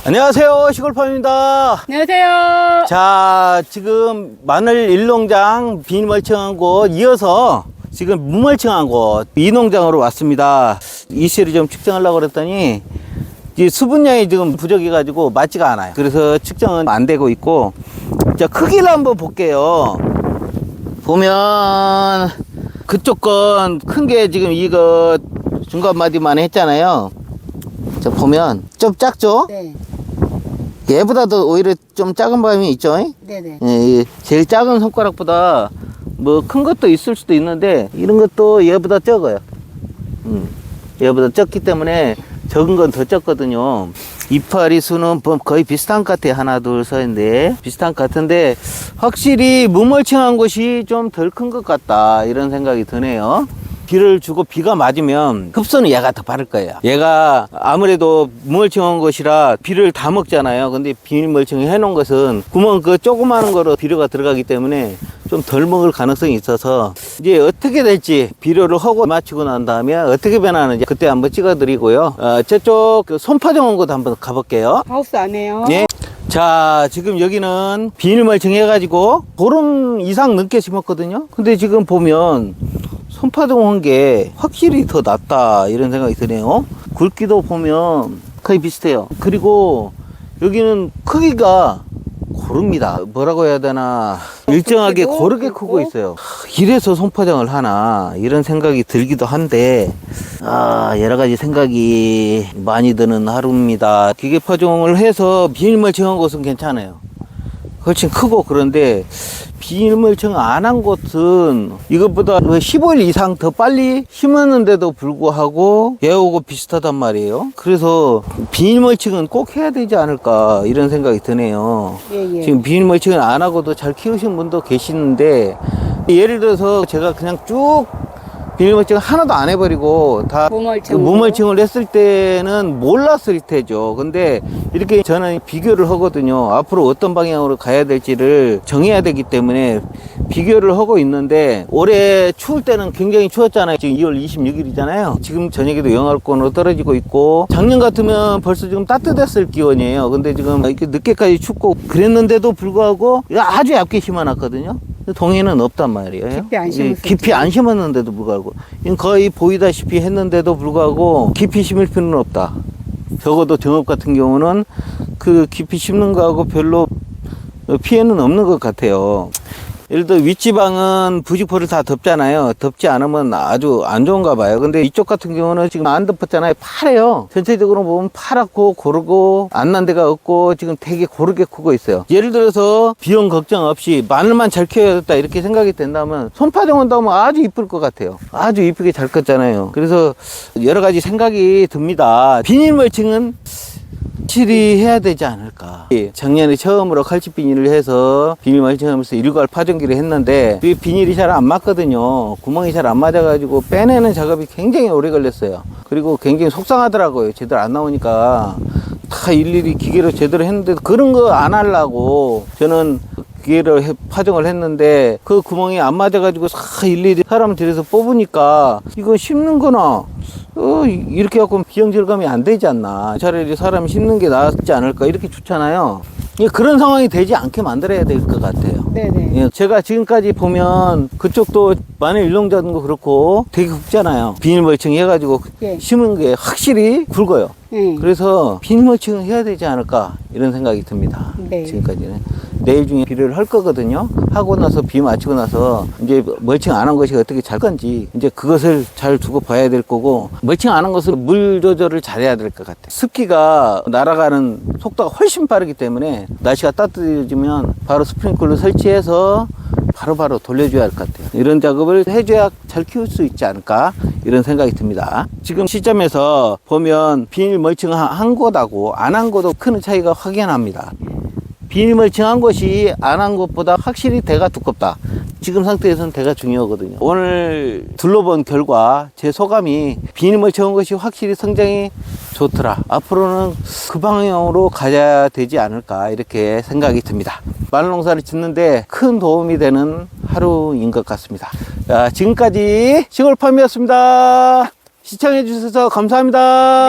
안녕하세요, 시골팜입니다. 안녕하세요. 자, 지금 마늘 1농장 비닐멀칭한 곳 이어서 지금 무멀칭한 곳 이 농장으로 왔습니다. 이 씨를 좀 측정하려고 그랬더니 이 수분량이 지금 부족해 가지고 맞지가 않아요. 그래서 측정은 안 되고 있고, 자, 크기를 한번 볼게요. 보면 그쪽 건 큰 게 지금 이거 중간 마디만 했잖아요. 자, 보면 좀 작죠? 네. 얘보다도 오히려 좀 작은 밤이 있죠? 네네. 예, 제일 작은 손가락보다 뭐 큰 것도 있을 수도 있는데 이런 것도 얘보다 적어요. 얘보다 적기 때문에 적은 건 더 적거든요. 이파리 수는 거의 비슷한 것 같아요. 하나, 둘, 셋인데 비슷한 것 같은데 확실히 무멀칭한 곳이 좀 덜 큰 것 같다, 이런 생각이 드네요. 비를 주고 비가 맞으면 흡수는 얘가 더 빠를 거예요. 얘가 아무래도 무멀칭한 것이라 비를 다 먹잖아요. 근데 비닐멀칭 해놓은 것은 구멍 그 조그마한 거로 비료가 들어가기 때문에 좀 덜 먹을 가능성이 있어서 이제 어떻게 될지 비료를 하고 마치고 난 다음에 어떻게 변하는지 그때 한번 찍어드리고요. 저쪽 그 손파종 온 곳 한번 가볼게요. 하우스 안에요. 네. 자, 지금 여기는 비닐멀칭 해가지고 보름 이상 넘게 심었거든요. 근데 지금 보면 손파종 한 게 확실히 더 낫다, 이런 생각이 드네요. 굵기도 보면 거의 비슷해요. 그리고 여기는 크기가 고릅니다. 뭐라고 해야 되나, 일정하게 고르게 크고 있어요. 이래서 손파종을 하나, 이런 생각이 들기도 한데 여러 가지 생각이 많이 드는 하루입니다. 기계 파종을 해서 비닐멀칭한 곳은 괜찮아요. 훨씬 크고. 그런데 비닐멀칭 안 한 곳은 이것보다 15일 이상 더 빨리 심었는데도 불구하고 얘하고 비슷하단 말이에요. 그래서 비닐멀칭은 꼭 해야 되지 않을까, 이런 생각이 드네요. 예. 지금 비닐멀칭을 안 하고도 잘 키우신 분도 계시는데, 예를 들어서 제가 그냥 쭉 비닐멀칭 하나도 안 해버리고 다 무멀칭을 했을 때는 몰랐을 테죠. 근데 이렇게 저는 비교를 하거든요. 앞으로 어떤 방향으로 가야 될지를 정해야 되기 때문에 비교를 하고 있는데, 올해 추울 때는 굉장히 추웠잖아요. 지금 2월 26일이잖아요. 지금 저녁에도 영하권으로 떨어지고 있고, 작년 같으면 벌써 지금 따뜻했을 기온이에요. 근데 지금 이렇게 늦게까지 춥고 그랬는데도 불구하고 아주 얇게 심어놨거든요. 동해는 없단 말이에요. 깊이 안 심었는데도 불구하고, 거의 보이다시피 했는데도 불구하고 깊이 심을 필요는 없다. 적어도 정읍 같은 경우는 그 깊이 심는 거하고 별로 피해는 없는 것 같아요. 예를 들어 윗지방은 부직포를 다 덮잖아요. 덮지 않으면 아주 안 좋은가 봐요. 근데 이쪽 같은 경우는 지금 안 덮었잖아요. 파래요. 전체적으로 보면 파랗고 고르고 안 난 데가 없고 지금 되게 고르게 크고 있어요. 예를 들어서 비용 걱정 없이 마늘만 잘 키워야겠다, 이렇게 생각이 된다면 손파종 한다면 아주 이쁠 것 같아요. 아주 이쁘게 잘 컸잖아요. 그래서 여러 가지 생각이 듭니다. 비닐멀칭은 확실히 해야 되지 않을까. 작년에 처음으로 칼집 비닐을 해서 비닐멀칭하면서 일괄 파종기를 했는데 그 비닐이 잘 안 맞거든요. 구멍이 잘 안 맞아가지고 빼내는 작업이 굉장히 오래 걸렸어요. 그리고 굉장히 속상하더라고요. 제대로 안 나오니까 다 일일이 기계로 제대로 했는데, 그런 거 안 하려고 저는 기계로 파종을 했는데 그 구멍이 안 맞아가지고 일일이 사람을 들여서 뽑으니까 이건 심는 거나 이렇게 갖고 비용 절감이 안 되지 않나, 차라리 사람이 심는 게 낫지 않을까, 이렇게 좋잖아요. 그런 상황이 되지 않게 만들어야 될 것 같아요. 네네. 제가 지금까지 보면 그쪽도 마늘 일농자도 그렇고 되게 굵잖아요. 비닐멀칭 해가지고 심은 게 확실히 굵어요. 그래서 비닐멀칭을 해야 되지 않을까, 이런 생각이 듭니다. 네. 지금까지는. 내일 중에 비료를 할 거거든요. 하고 나서 비 마치고 나서 이제 멀칭 안 한 것이 어떻게 잘 건지 이제 그것을 잘 두고 봐야 될 거고, 멀칭 안 한 것은 물 조절을 잘해야 될 것 같아요. 습기가 날아가는 속도가 훨씬 빠르기 때문에 날씨가 따뜻해지면 바로 스프링클러 설치해서 바로바로 돌려줘야 할 것 같아요. 이런 작업을 해줘야 잘 키울 수 있지 않을까, 이런 생각이 듭니다. 지금 시점에서 보면 비닐멀칭 한 곳하고 안 한 곳도 큰 차이가 확연합니다. 비닐멀칭한 것이 안 한 것보다 확실히 대가 두껍다. 지금 상태에서는 대가 중요하거든요. 오늘 둘러본 결과 제 소감이 비닐멀칭한 것이 확실히 성장이 좋더라. 앞으로는 그 방향으로 가야 되지 않을까, 이렇게 생각이 듭니다. 마늘 농사를 짓는데 큰 도움이 되는 하루인 것 같습니다. 자, 지금까지 시골팜이었습니다. 시청해 주셔서 감사합니다.